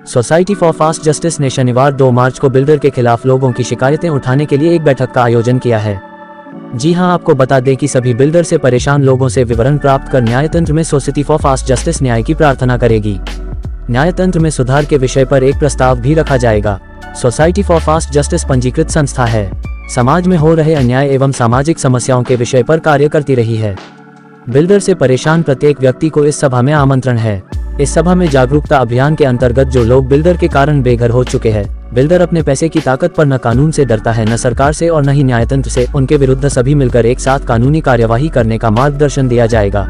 Society for fast justice ने शनिवार 2 मार्च को बिल्डर के खिलाफ लोगों की शिकायतें उठाने के लिए एक बैठक का आयोजन किया है। जी हां, आपको बता दें कि सभी बिल्डर से परेशान लोगों से विवरण प्राप्त कर न्यायतंत्र में सोसाइटी फॉर फास्ट जस्टिस न्याय की प्रार्थना करेगी। न्यायतंत्र में सुधार के विषय पर एक प्रस्ताव भी रखा जाएगा। सोसाइटी फॉर फास्ट जस्टिस पंजीकृत संस्था है। समाज में हो रहे अन्याय एवं सामाजिक समस्याओं के विषय पर कार्य करती रही है। बिल्डर से परेशान प्रत्येक व्यक्ति को इस सभा में आमंत्रण है। इस सभा में जागरूकता अभियान के अंतर्गत जो लोग बिल्डर के कारण बेघर हो चुके हैं, बिल्डर अपने पैसे की ताकत पर न कानून से डरता है, न सरकार से और न ही न्यायतंत्र से, उनके विरुद्ध सभी मिलकर एक साथ कानूनी कार्यवाही करने का मार्गदर्शन दिया जाएगा।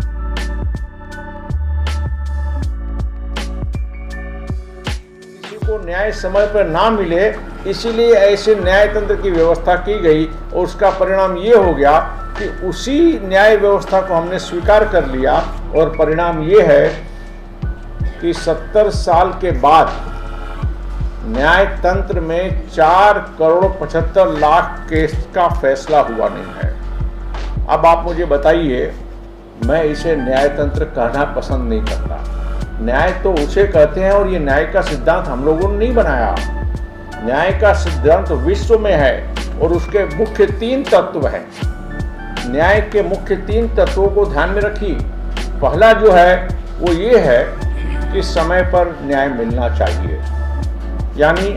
न्याय समय पर ना मिले, इसीलिए ऐसे न्यायतंत्र की व्यवस्था की गई और उसका परिणाम ये हो गया कि उसी न्याय व्यवस्था को हमने स्वीकार कर लिया और परिणाम ये है कि 70 साल के बाद न्यायतंत्र में 4,75,00,000 केस का फैसला हुआ नहीं है। अब आप मुझे बताइए, मैं इसे न्यायतंत्र कहना पसंद नहीं करता। न्याय तो उसे कहते हैं और ये न्याय का सिद्धांत हम लोगों ने नहीं बनाया। न्याय का सिद्धांत विश्व में है और उसके मुख्य 3 तत्व हैं। न्याय के मुख्य 3 तत्वों को ध्यान में रखिए। पहला जो है वो ये है कि समय पर न्याय मिलना चाहिए। यानी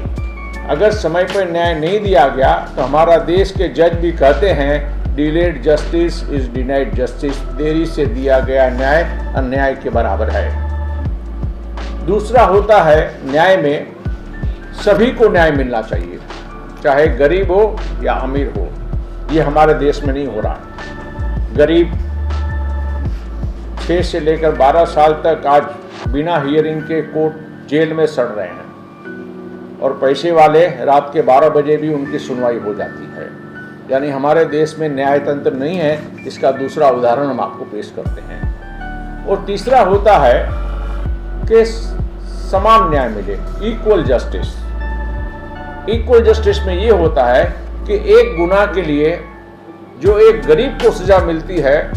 अगर समय पर न्याय नहीं दिया गया तो हमारा देश के जज भी कहते हैं delayed justice is denied justice, देरी से दिया गया न्याय अन्याय के बराबर है। दूसरा होता है न्याय में सभी को न्याय मिलना चाहिए, चाहे गरीब हो या अमीर हो। ये हमारे देश में नहीं हो रहा। गरीब 6 से लेकर 12 साल तक आज बिना हियरिंग के कोर्ट जेल में सड़ रहे हैं और पैसे वाले रात के 12 बजे भी उनकी सुनवाई हो जाती है। यानी हमारे देश में न्यायतंत्र नहीं है। इसका दूसरा उदाहरण हम आपको पेश करते हैं। और तीसरा होता है कि समान न्याय मिले, इक्वल जस्टिस। इक्वल जस्टिस में ये होता है कि एक गुनाह के लिए जो एक गरीब को सजा मिलती है,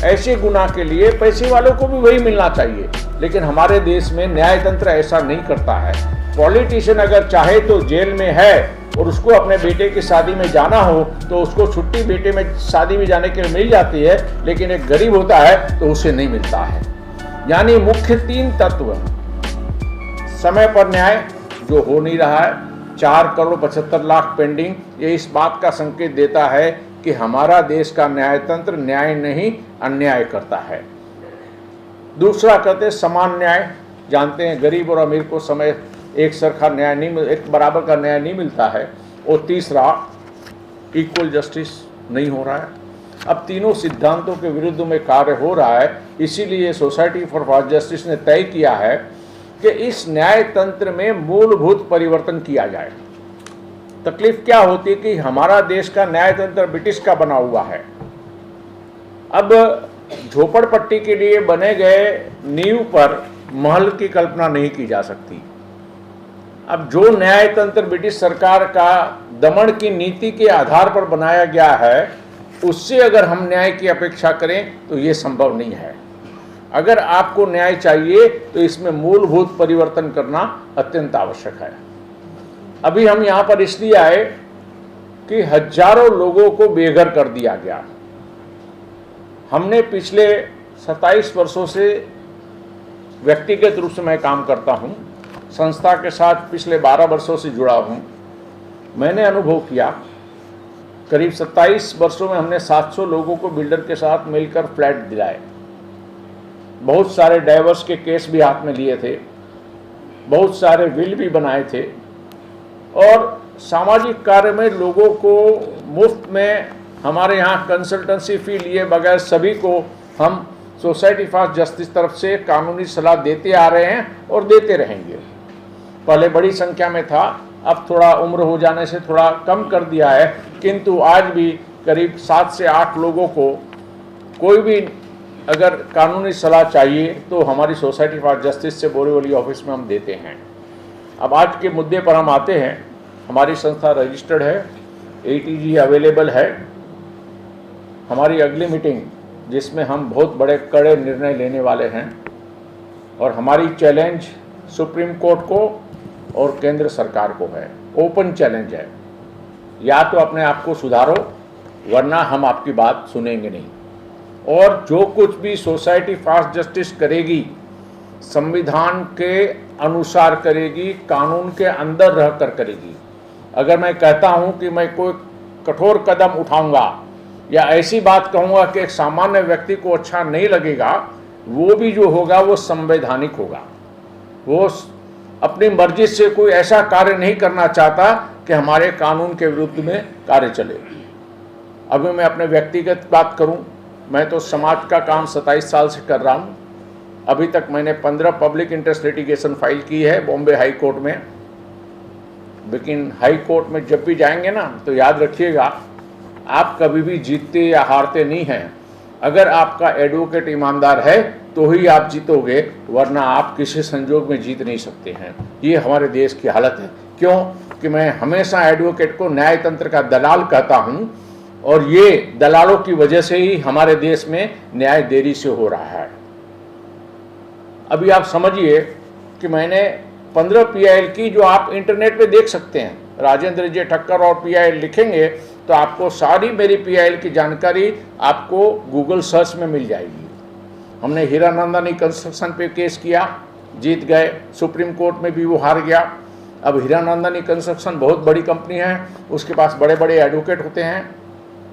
ऐसे गुनाह के लिए पैसे वालों को भी वही मिलना चाहिए। लेकिन हमारे देश में न्यायतंत्र ऐसा नहीं करता है। पॉलिटिशियन अगर चाहे तो जेल में है और उसको अपने बेटे की शादी में जाना हो तो उसको छुट्टी बेटे में शादी में जाने के लिए मिल जाती है, लेकिन एक गरीब होता है तो उसे नहीं मिलता है। यानी मुख्य 3 तत्व, समय पर न्याय जो हो नहीं रहा है, 4,75,00,000 पेंडिंग, ये इस बात का संकेत देता है कि हमारा देश का न्यायतंत्र न्याय नहीं अन्याय करता है। दूसरा कहते हैं समान न्याय। जानते हैं गरीब और अमीर को समय एक सरखा न्याय नहीं, एक बराबर का न्याय नहीं मिलता है। और तीसरा इक्वल जस्टिस नहीं हो रहा है। अब तीनों सिद्धांतों के विरुद्ध में कार्य हो रहा है। इसीलिए सोसाइटी फॉर फास्ट जस्टिस ने तय किया है कि इस न्यायतंत्र में मूलभूत परिवर्तन किया जाए। तकलीफ क्या होती है कि हमारा देश का न्यायतंत्र ब्रिटिश का बना हुआ है। अब झोपड़पट्टी के लिए बने गए नींव पर महल की कल्पना नहीं की जा सकती। अब जो न्यायतंत्र ब्रिटिश सरकार का दमन की नीति के आधार पर बनाया गया है, उससे अगर हम न्याय की अपेक्षा करें तो ये संभव नहीं है। अगर आपको न्याय चाहिए तो इसमें मूलभूत परिवर्तन करना अत्यंत आवश्यक है। अभी हम यहाँ पर इसलिए आए कि हजारों लोगों को बेघर कर दिया गया। हमने पिछले 27 वर्षों से व्यक्तिगत रूप से मैं काम करता हूँ, संस्था के साथ पिछले 12 वर्षों से जुड़ा हूँ। मैंने अनुभव किया, करीब 27 वर्षों में हमने 700 लोगों को बिल्डर के साथ मिलकर फ्लैट दिलाए। बहुत सारे डाइवर्स के केस भी हाथ में लिए थे, बहुत सारे विल भी बनाए थे और सामाजिक कार्य में लोगों को मुफ्त में हमारे यहाँ कंसल्टेंसी फी लिए बगैर सभी को हम सोसाइटी फॉर जस्टिस तरफ से कानूनी सलाह देते आ रहे हैं और देते रहेंगे। पहले बड़ी संख्या में था, अब थोड़ा उम्र हो जाने से थोड़ा कम कर दिया है, किंतु आज भी करीब 7 से 8 लोगों को कोई भी अगर कानूनी सलाह चाहिए तो हमारी सोसाइटी फॉर जस्टिस से बोरीवली ऑफिस में हम देते हैं। अब आज के मुद्दे पर हम आते हैं। हमारी संस्था रजिस्टर्ड है, ATG अवेलेबल है। हमारी अगली मीटिंग जिसमें हम बहुत बड़े कड़े निर्णय लेने वाले हैं और हमारी चैलेंज सुप्रीम कोर्ट को और केंद्र सरकार को है। ओपन चैलेंज है, या तो अपने आप को सुधारो वरना हम आपकी बात सुनेंगे नहीं। और जो कुछ भी सोसाइटी फास्ट जस्टिस करेगी संविधान के अनुसार करेगी, कानून के अंदर रहकर करेगी। अगर मैं कहता हूं कि मैं कोई कठोर कदम उठाऊंगा या ऐसी बात कहूंगा कि एक सामान्य व्यक्ति को अच्छा नहीं लगेगा, वो भी जो होगा वो संवैधानिक होगा। वो अपनी मर्जी से कोई ऐसा कार्य नहीं करना चाहता कि हमारे कानून के विरुद्ध में कार्य चले। अभी मैं अपने व्यक्तिगत बात करूं, मैं तो समाज का काम 27 साल से कर रहा हूं। अभी तक मैंने 15 पब्लिक इंटरेस्ट लिटिगेशन फाइल की है बॉम्बे हाई कोर्ट में। लेकिन हाई कोर्ट में जब भी जाएंगे ना, तो याद रखिएगा, आप कभी भी जीतते या हारते नहीं हैं। अगर आपका एडवोकेट ईमानदार है तो ही आप जीतोगे, वरना आप किसी संजोग में जीत नहीं सकते हैं। ये हमारे देश की हालत है। क्यों कि मैं हमेशा एडवोकेट को न्याय तंत्र का दलाल कहता हूं, और ये दलालों की वजह से ही हमारे देश में न्याय देरी से हो रहा है। अभी आप समझिए कि मैंने 15 PIL की, जो आप इंटरनेट पे देख सकते हैं, राजेंद्र जे ठक्कर और PIL लिखेंगे तो आपको सारी मेरी PIL की जानकारी आपको गूगल सर्च में मिल जाएगी। हमने हीरानंदानी कंस्ट्रक्शन पे केस किया, जीत गए, सुप्रीम कोर्ट में भी वो हार गया। अब हीरानंदानी कंस्ट्रक्शन बहुत बड़ी कंपनी है, उसके पास बड़े बड़े एडवोकेट होते हैं,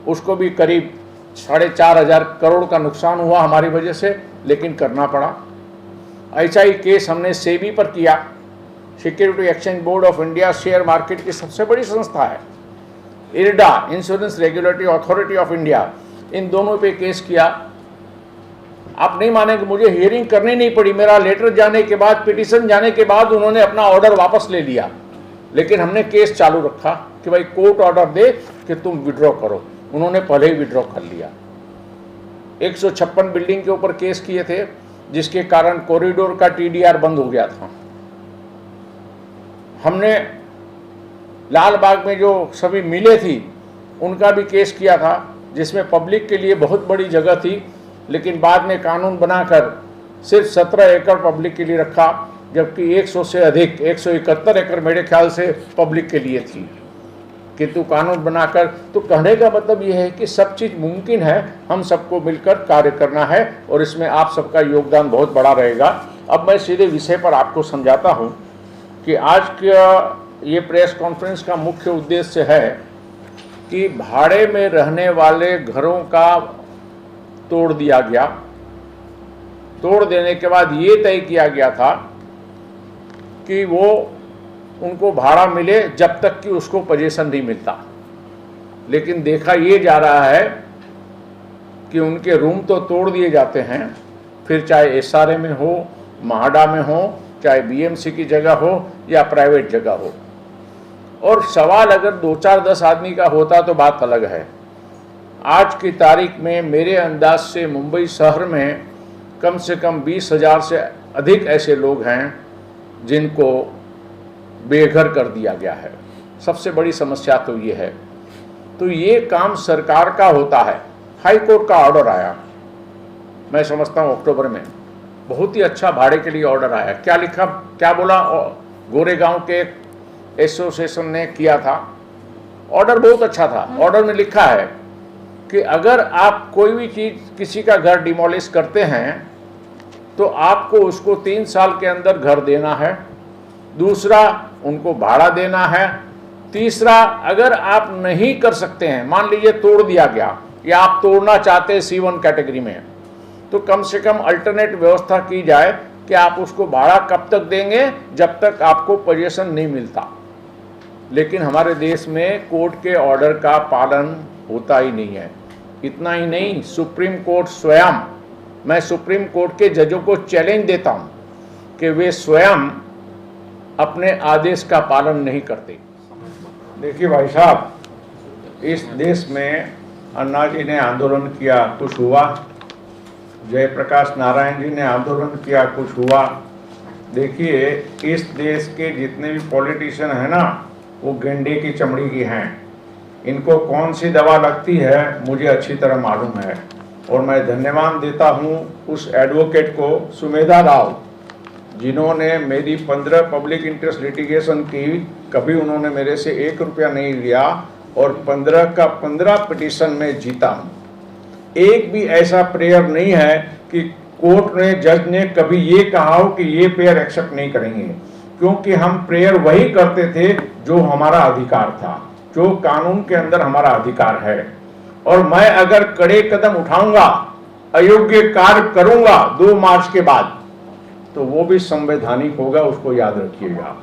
उसको भी करीब 4,500 करोड़ का नुकसान हुआ हमारी वजह से, लेकिन करना पड़ा। ऐसा ही केस हमने सेबी पर किया, security exchange board of India share market की सबसे बड़ी संस्था है, IRDA insurance regulatory authority of India, इन दोनों पे केस किया। आप नहीं मानेंगे, मुझे हियरिंग करनी नहीं पड़ी। मेरा लेटर जाने के बाद, पिटीशन जाने के बाद उन्होंने अपना ऑर्डर वापस ले लिया, लेकिन हमने केस चालू रखा कि भाई कोर्ट ऑर्डर दे कि तुम विड्रॉ करो। उन्होंने पहले ही विड्रॉ कर लिया। 156 बिल्डिंग के ऊपर केस किए थे, जिसके कारण कॉरिडोर का TDR बंद हो गया था। हमने लाल बाग में जो सभी मिले थी उनका भी केस किया था, जिसमें पब्लिक के लिए बहुत बड़ी जगह थी, लेकिन बाद में कानून बनाकर सिर्फ 17 एकड़ पब्लिक के लिए रखा, जबकि 100 से अधिक 171 एकड़ मेरे ख्याल से पब्लिक के लिए थी। किंतु कानून बनाकर, तो कहने का मतलब यह है कि सब चीज़ मुमकिन है, हम सबको मिलकर कार्य करना है, और इसमें आप सबका योगदान बहुत बड़ा रहेगा। अब मैं सीधे विषय पर आपको समझाता हूँ कि आज का ये प्रेस कॉन्फ्रेंस का मुख्य उद्देश्य है कि भाड़े में रहने वाले घरों का तोड़ दिया गया। तोड़ देने के बाद ये तय किया गया था कि वो उनको भाड़ा मिले जब तक कि उसको पोजीशन नहीं मिलता। लेकिन देखा ये जा रहा है कि उनके रूम तो तोड़ दिए जाते हैं, फिर चाहे SRA में हो, महाडा में हो, चाहे BMC की जगह हो या प्राइवेट जगह हो। और सवाल अगर 2-4-10 आदमी का होता तो बात अलग है। आज की तारीख में मेरे अंदाज से मुंबई शहर में कम से कम 20,000 से अधिक ऐसे लोग हैं जिनको बेघर कर दिया गया है। सबसे बड़ी समस्या तो ये है। तो ये काम सरकार का होता है। हाई कोर्ट का ऑर्डर आया, मैं समझता हूँ अक्टूबर में, बहुत ही अच्छा भाड़े के लिए ऑर्डर आया। क्या लिखा, क्या बोला, गोरेगांव के एक एसोसिएशन ने किया था, ऑर्डर बहुत अच्छा था। ऑर्डर में लिखा है कि अगर आप कोई भी चीज़, किसी का घर डिमोलिश करते हैं तो आपको उसको 3 साल के अंदर घर देना है, दूसरा उनको भाड़ा देना है, तीसरा अगर आप नहीं कर सकते हैं, मान लीजिए तोड़ दिया गया या आप तोड़ना चाहते हैं C1 कैटेगरी में, तो कम से कम अल्टरनेट व्यवस्था की जाए कि आप उसको भाड़ा कब तक देंगे, जब तक आपको पोजीशन नहीं मिलता। लेकिन हमारे देश में कोर्ट के ऑर्डर का पालन होता ही नहीं है। इतना ही नहीं, सुप्रीम कोर्ट स्वयं, मैं सुप्रीम कोर्ट के जजों को चैलेंज देता हूं कि वे स्वयं अपने आदेश का पालन नहीं करते। देखिए भाई साहब, इस देश में अन्ना जी ने आंदोलन किया, कुछ हुआ। जयप्रकाश नारायण जी ने आंदोलन किया, कुछ हुआ। देखिए, इस देश के जितने भी पॉलिटिशियन हैं ना, वो गेंडे की चमड़ी की हैं। इनको कौन सी दवा लगती है मुझे अच्छी तरह मालूम है। और मैं धन्यवाद देता हूँ उस एडवोकेट को, सुमेधा राव, जिन्होंने मेरी 15 पब्लिक इंटरेस्ट लिटिगेशन की, कभी उन्होंने मेरे से 1 रुपया नहीं लिया और 15 का 15 पिटीशन में जीता हूँ। एक भी ऐसा प्रेयर नहीं है कि कोर्ट ने, जज ने कभी ये कहा हो कि ये प्रेयर एक्सेप्ट नहीं करेंगे, क्योंकि हम प्रेयर वही करते थे जो हमारा अधिकार था, जो कानून के अंदर हमारा अधिकार है। और मैं अगर कड़े कदम उठाऊंगा, अयोग्य कार्य करूंगा 2 मार्च के बाद, तो वो भी संवैधानिक होगा, उसको याद रखिएगा।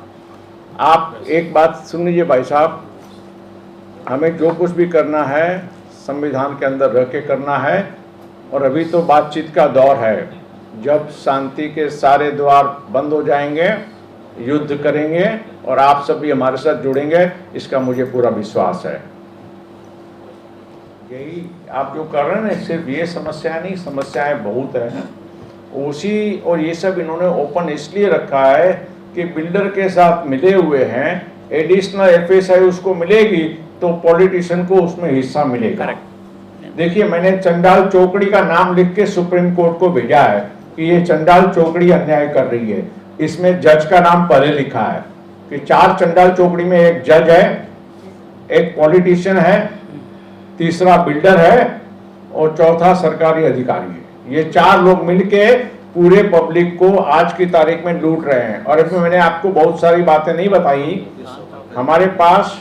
आप एक बात सुन लीजिए भाई साहब, हमें जो कुछ भी करना है संविधान के अंदर रह के करना है। और अभी तो बातचीत का दौर है, जब शांति के सारे द्वार बंद हो जाएंगे, युद्ध करेंगे और आप सब भी हमारे साथ जुड़ेंगे, इसका मुझे पूरा विश्वास है। यही आप जो कर रहे हैं ना, सिर्फ ये समस्या नहीं, समस्याएं बहुत है उसी। और ये सब इन्होंने ओपन इसलिए रखा है कि बिल्डर के साथ मिले हुए हैं, एडिशनल एफएसआई उसको मिलेगी तो पॉलिटिशियन को उसमें हिस्सा मिलेगा। देखिए, मैंने चंडाल चौकड़ी का नाम लिख के सुप्रीम कोर्ट को भेजा है कि ये चंडाल चौकड़ी अन्याय कर रही है। इसमें जज का नाम पहले लिखा है कि 4 चंडाल चौकड़ी में एक जज है, एक पॉलिटिशियन है, तीसरा बिल्डर है और चौथा सरकारी अधिकारी है। ये 4 लोग मिलके पूरे पब्लिक को आज की तारीख में लूट रहे हैं। और इसमें मैंने आपको बहुत सारी बातें नहीं बताई। हमारे पास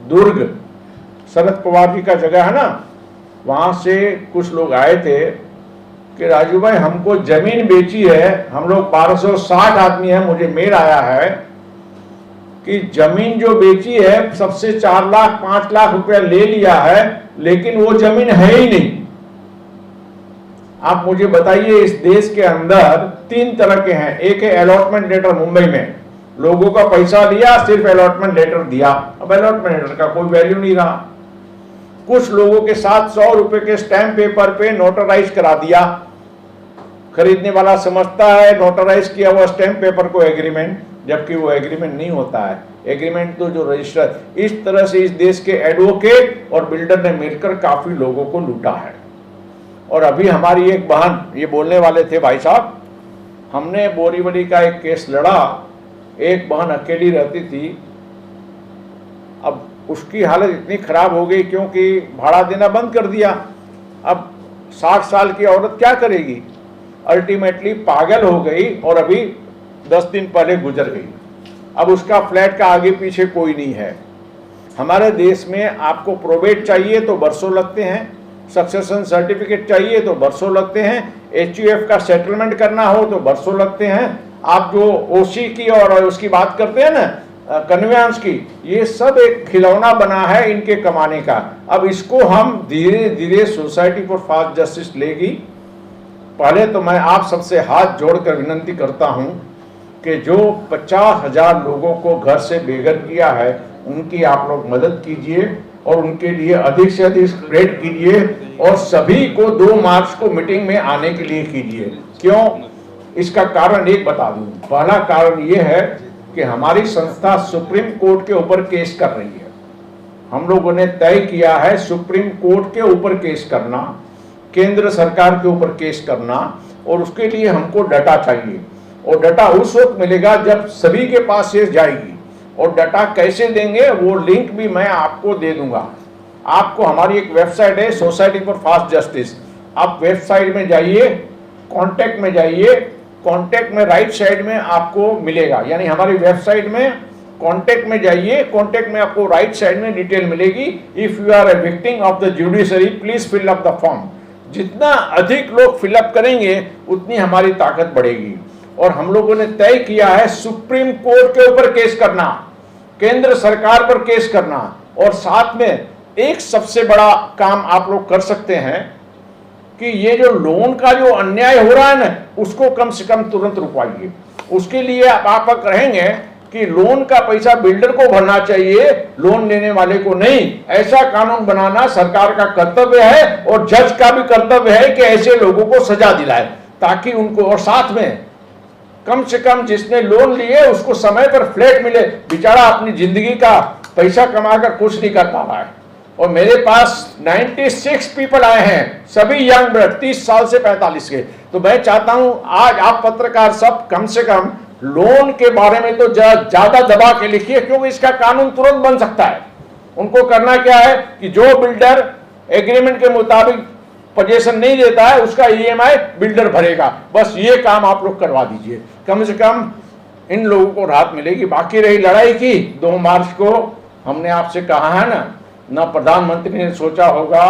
दुर्ग शरद पवार जी का जगह है ना, वहां से कुछ लोग आए थे कि राजू भाई हमको जमीन बेची है, हम लोग 1260 आदमी है, मुझे मेल आया है कि जमीन जो बेची है सबसे 4 लाख 5 लाख रुपया ले लिया है, लेकिन वो जमीन है ही नहीं। आप मुझे बताइए, इस देश के अंदर 3 तरह के हैं। एक है अलॉटमेंट लेटर, मुंबई में लोगों का पैसा लिया, सिर्फ अलॉटमेंट लेटर दिया, अब अलॉटमेंट लेटर का कोई वैल्यू नहीं रहा। कुछ लोगों के साथ 100 रुपए के स्टैंप पेपर पे नोटराइज करा दिया, खरीदने वाला समझता है नोटराइज किया हुआ स्टैंप पेपर को एग्रीमेंट, जबकि वो एग्रीमेंट नहीं होता है। एग्रीमेंट तो जो रजिस्टर, इस तरह से इस देश के एडवोकेट और बिल्डर ने मिलकर काफी लोगों को लूटा है। और अभी हमारी एक बहन ये बोलने वाले थे भाई साहब, हमने बोरीवली का एक केस लड़ा, एक बहन अकेली रहती थी, अब उसकी हालत इतनी खराब हो गई क्योंकि भाड़ा देना बंद कर दिया। अब 60 साल की औरत क्या करेगी, अल्टीमेटली पागल हो गई और अभी 10 दिन पहले गुजर गई। अब उसका फ्लैट का आगे पीछे कोई नहीं है। हमारे देश में आपको प्रोबेट चाहिए तो बरसों लगते हैं, सक्सेशन सर्टिफिकेट चाहिए तो बरसों लगते हैं, HUF का सेटलमेंट करना हो तो बरसों लगते हैं। आप जो OC की और उसकी बात करते हैं ना, कन्वेंस की, ये सब एक खिलौना बना है इनके कमाने का। अब इसको हम धीरे धीरे सोसाइटी फॉर फास्ट जस्टिस लेगी। पहले तो मैं आप सबसे हाथ जोड़कर विनंती करता हूं कि जो 50,000 लोगों को घर से बेघर किया है, उनकी आप लोग मदद कीजिए और उनके लिए अधिक से अधिक स्प्रेड कीजिए और सभी को 2 मार्च को मीटिंग में आने के लिए कीजिए। क्यों? इसका कारण एक बता दूं। पहला कारण ये है कि हमारी संस्था सुप्रीम कोर्ट के ऊपर केस कर रही है। हम लोगों ने तय किया है सुप्रीम कोर्ट के ऊपर केस करना, केंद्र सरकार के ऊपर केस करना, और उसके लिए हमको डाटा चाहिए। और डाटा उस वक्त मिलेगा जब सभी के पास ये जाएगी। और डाटा कैसे देंगे वो लिंक भी मैं आपको दे दूंगा। आपको हमारी एक वेबसाइट है सोसाइटी फॉर फास्ट जस्टिस, आप वेबसाइट में जाइए, कॉन्टैक्ट में जाइए, कॉन्टैक्ट में राइट साइड में आपको मिलेगा, यानी हमारी वेबसाइट में कॉन्टैक्ट में जाइए, कॉन्टैक्ट में आपको राइट साइड में डिटेल मिलेगी। If you are a victim of the judiciary please fill up the form. जितना अधिक लोग फिलअप करेंगे उतनी हमारी ताकत बढ़ेगी। और हम लोगों ने तय किया है सुप्रीम कोर्ट के ऊपर केस करना, केंद्र सरकार पर केस करना, और साथ में एक सबसे बड़ा काम आप लोग कर सकते हैं कि ये जो लोन का जो अन्याय हो रहा है ना, उसको कम से कम तुरंत रुकवाइए। उसके लिए आप कहेंगे कि लोन का पैसा बिल्डर को भरना चाहिए, लोन लेने वाले को नहीं। ऐसा कानून बनाना सरकार का कर्तव्य है और जज का भी कर्तव्य है कि ऐसे लोगों को सजा दिलाए, ताकि उनको, और साथ में कम से कम जिसने लोन लिए उसको समय पर फ्लैट मिले। बेचारा अपनी जिंदगी का पैसा कमाकर कुछ नहीं कर पा रहा है। और मेरे पास 96 पीपल आए हैं, सभी यंग ब्लड, 30 साल से 45 के। तो मैं चाहता हूं आज आप पत्रकार सब कम से कम लोन के बारे में तो ज्यादा दबा के लिखिए, क्योंकि इसका कानून तुरंत बन सकता है। उनको करना क्या है कि जो बिल्डर एग्रीमेंट के मुताबिक पोजीशन नहीं देता है उसका ईएमआई बिल्डर भरेगा, बस ये काम आप लोग करवा दीजिए, कम से कम इन लोगों को राहत मिलेगी। बाकी रही लड़ाई की 2 मार्च को, हमने आपसे कहा है ना प्रधानमंत्री ने सोचा होगा,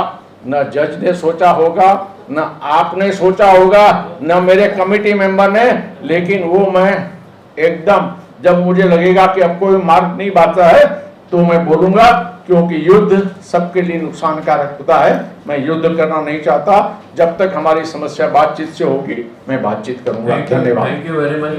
न जज ने सोचा होगा, न आपने सोचा होगा, न मेरे कमेटी मेंबर ने, लेकिन वो मैं एकदम जब मुझे लगेगा कि अब कोई मार्ग नहीं बांधता है तो मैं बोलूंगा, क्योंकि युद्ध सबके लिए नुकसानकारक होता है। मैं युद्ध करना नहीं चाहता। जब तक हमारी समस्या बातचीत से होगी मैं बातचीत करूंगा। धन्यवाद। Thank you very much.